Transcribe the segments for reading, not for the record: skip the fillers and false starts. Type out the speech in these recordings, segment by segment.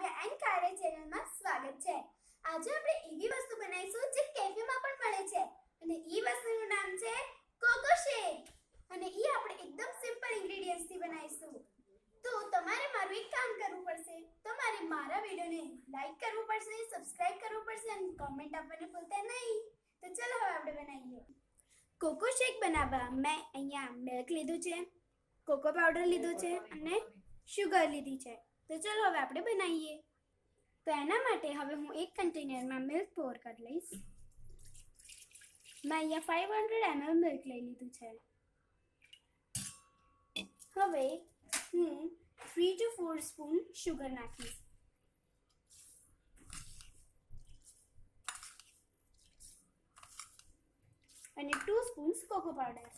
મારા એન્ડ કાર્ય ચેનલમાં સ્વાગત છે। આજે આપણે એવી વસ્તુ બનાવીશું જે કેફેમાં પણ મળે છે અને એ વસ્તુનું નામ છે કોકો શેક અને એ આપણે એકદમ સિમ્પલ ઇન્ગ્રેડિયન્ટ્સથી બનાવીશું। તો તમારે મારું એક કામ કરવું પડશે, તમારે મારા વિડિયોને લાઈક કરવું પડશે, સબસ્ક્રાઇબ કરવું પડશે અને કમેન્ટ આપવાનું ભૂલતા નહીં। તો ચલો હવે આપણે બનાવીએ। કોકો શેક બનાવવા મેં અહીંયા મિલ્ક લીધું છે, કોકો પાવડર લીધો છે અને શુગર લીધી છે। તો ચલો હવે આપણે બનાવીએ। તો એના માટે હવે હું એક કન્ટેનરમાં મિલ્ક પોર કરી લઈશ। મેં અહીંયા 500 ml મિલ્ક લઈ લીધું છે। હવે હું 3 to 4 સ્પૂન શુગર નાખીશ અને 2 સ્પૂન કોકો પાવડર।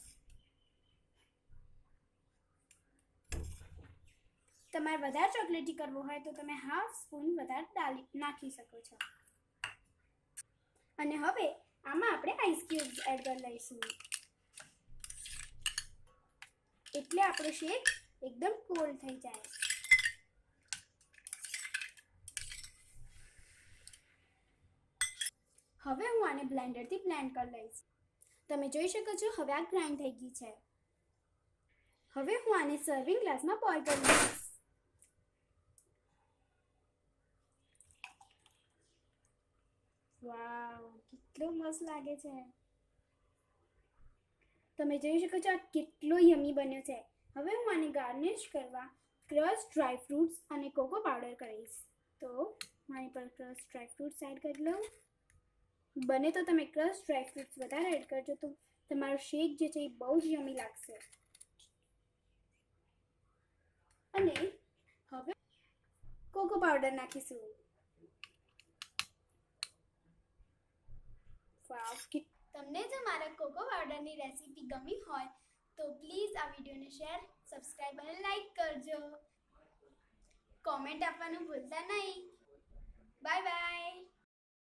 તમારે વધારે ચોકલેટી કરવો હોય તો તમે હાફ સ્પૂન વધારે નાખી શકો છો। અને હવે આમાં આપણે આઈસ ક્યુબ્સ એડ કરી લઈશું એટલે આપણો શેક એકદમ કોલ્ડ થઈ જાય। હવે હું આને બ્લેન્ડરથી બ્લેન્ડ કરી લઈશ। તમે જોઈ શકો છો હવે આ ગ્રાઇન્ડ થઈ ગઈ છે। હવે હું આને સર્વિંગ ગ્લાસમાં પોર કરી લઈશ। વાવ, કેટલો મસ્ત લાગે છે। તમે જોઈ શકો છો આ કેટલો યમી બન્યો છે। હવે હું આને ગાર્નિશ કરવા ક્રશ ડ્રાય ફ્રૂટ્સ અને કોકો પાવડર કરીશ। તો મારી પર ક્રશ ડ્રાય ફ્રૂટ્સ એડ કરી લો। બને તો તમે ક્રશ ડ્રાય ફ્રૂટ્સ વધારે એડ કરજો તો તમારો શેક જે છે એ બહુ જ યમી લાગશે। અને હવે કોકો પાવડર નાખીશું। વાવ, તમને જો મારા કોકો પાવડરની રેસીપી ગમી હોય તો પ્લીઝ આ વિડીયોને શેર, સબસ્ક્રાઇબ અને લાઈક કરજો। કોમેન્ટ આપવાનું ભૂલતા નહીં। Bye bye.